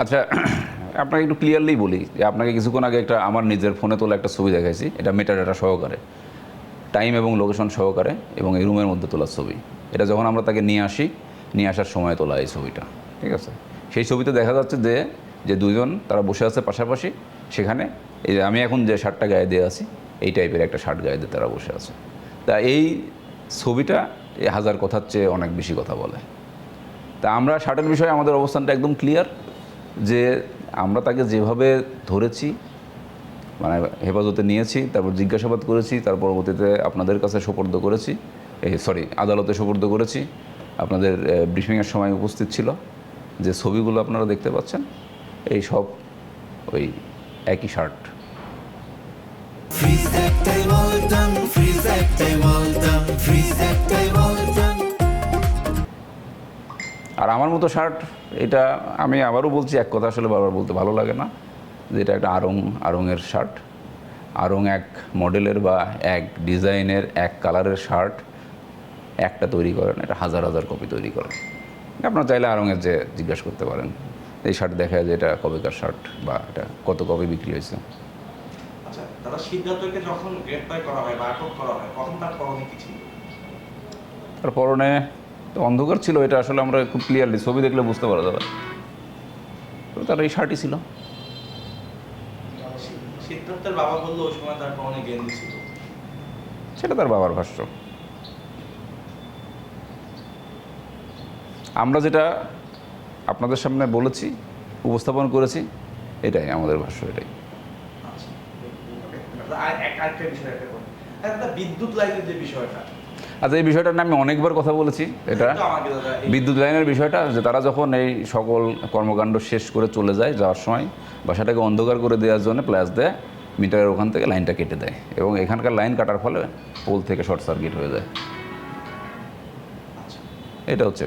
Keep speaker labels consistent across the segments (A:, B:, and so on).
A: আচ্ছা, আপনাকে একটু ক্লিয়ারলি বলি যে আপনাকে কিছুক্ষণ আগে একটা আমার নিজের ফোনে তোলা একটা ছবি দেখাইছি, এটা মেটাডাটা সহকারে, টাইম এবং লোকেশন সহকারে, এবং এই রুমের মধ্যে তোলা ছবি। এটা যখন আমরা তাকে নিয়ে আসার সময় তোলা এই ছবিটা, ঠিক আছে? সেই ছবিতে দেখা যাচ্ছে যে যে দুজন তারা বসে আছে পাশাপাশি, সেখানে এই যে আমি এখন যে শার্টটা গায়ে দিয়ে আছি এই টাইপের একটা শার্ট গায়ে দিয়ে তারা বসে আছে। তা এই ছবিটা এই হাজার কথার চেয়ে অনেক বেশি কথা বলে। তা আমরা শার্টের বিষয়ে আমাদের অবস্থানটা একদম ক্লিয়ার, যে আমরা তাকে যেভাবে ধরেছি, মানে হেফাজতে নিয়েছি, তারপর জিজ্ঞাসাবাদ করেছি, তার পরবর্তীতে আপনাদের কাছে সোপর্দ করেছি, আদালতে সোপর্দ করেছি, আপনাদের ব্রিফিংয়ের সময় উপস্থিত ছিল। যে ছবিগুলো আপনারা দেখতে পাচ্ছেন এই সব ওই একই শার্ট। আর আমার মতো শার্ট, এটা আমি আবারও বলছি, এক কথা আসলে বারবার বলতে ভালো লাগে না, যে এটা একটা আড়ংয়ের শার্ট। আড়ং এক মডেলের বা এক ডিজাইনের এক কালারের শার্ট একটা তৈরি করেন, এটা হাজার হাজার কপি তৈরি করেন। আপনারা চাইলে আড়ংয়ের যে জিজ্ঞাসা করতে পারেন এই শার্ট দেখা যায় যে এটা কবেকার শার্ট বা এটা কত কপি বিক্রি হয়েছে।
B: আচ্ছা দাদা, সিদ্ধার্থকে যখন গ্রেফতার করা হয় বা আটক করা হয় তখন তার পরনে কি ছিল?
A: তার পরনে তো অন্ধকার ছিল, এটা আসলে আমরা খুব ক্লিয়ারলি ছবি দেখলে বুঝতে পারা যাবে। তো তার এই শার্টই ছিল।
B: সিদ্ধার্থের বাবা বললো ওই সময় তার পরনে গেঞ্জি ছিল।
A: সেটা তার বাবার ভাষ্য। আমরা যেটা আপনাদের সামনে বলেছি, উপস্থাপন করেছি, এটাই আমাদের ভাষ্য, এটাই।
B: আচ্ছা, আর একটা বিষয় একটা বিদ্যুৎ লাইনের যে বিষয়টা,
A: আচ্ছা, এই বিষয়টার নিয়ে আমি অনেকবার কথা বলেছি। এটা বিদ্যুৎ লাইনের বিষয়টা, যে তারা যখন এই সকল কর্মকাণ্ড শেষ করে চলে যায়, যাওয়ার সময় বাসাটাকে অন্ধকার করে দেওয়ার জন্য প্লাস দেয়, মিটারের ওখান থেকে লাইনটা কেটে দেয়, এবং এখানকার লাইন কাটার ফলে পোল থেকে শর্ট সার্কিট হয়ে যায়। এটা হচ্ছে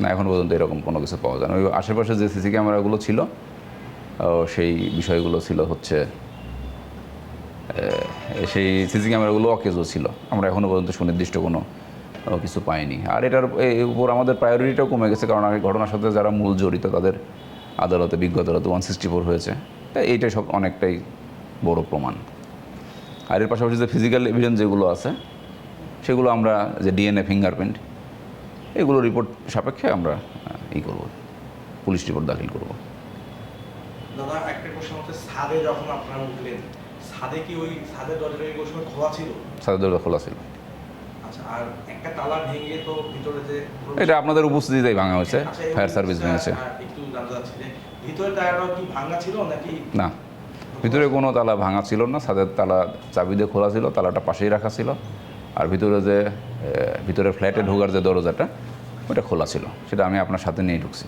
A: না, এখন পর্যন্ত এরকম কোনো কিছু পাওয়া যায় না। ওই আশেপাশে যে সিসি ক্যামেরাগুলো ছিল সেই বিষয়গুলো ছিল হচ্ছে সেই সিসি ক্যামেরাগুলো অকেজও ছিল। আমরা এখনও পর্যন্ত সুনির্দিষ্ট কোনো কিছু পাইনি। আর এটার উপর আমাদের প্রায়োরিটিটাও কমে গেছে, কারণ এই ঘটনার সাথে যারা মূল জড়িত তাদের আদালতে বিজ্ঞ আদালতে 164 হয়েছে। তাই এইটাই সব অনেকটাই বড় প্রমাণ। আর এর পাশাপাশি যে ফিজিক্যাল এভিডেন্স যেগুলো আছে সেগুলো আমরা, যে ডিএনএ, ফিঙ্গারপ্রিন্ট, এগুলো রিপোর্ট সাপেক্ষে আমরা করব, পুলিশ রিপোর্ট দাখিল করব।
B: দাদা একটা প্রশ্ন হচ্ছে, ছাদে যখন আপনারা উঠলেন, ছাদে কি ওই ছাদের দরজা ওই সময় খোলা ছিল?
A: ছাদের দরজা খোলা ছিল।
B: আচ্ছা, আর একটা তালা ভেঙে তো ভিতরে যে,
A: এটা আপনাদের উপস্থিতিতেই ভাঙা হয়েছে, ফায়ার সার্ভিস ভেঙেছে।
B: একটু জানতে চাচ্ছি যে ভিতরে তালাটাও কি ভাঙা ছিল নাকি?
A: না, ভিতরে কোনো তালা ভাঙা ছিল না। ছাদের তালা চাবি দিয়ে খোলা ছিল, তালাটা পাশেই রাখা ছিল। আর ভিতরে ফ্ল্যাটে ঢোকার যে দরজাটা ওটা খোলা ছিল, সেটা আমি আপনার সাথে নিয়ে ঢুকছি।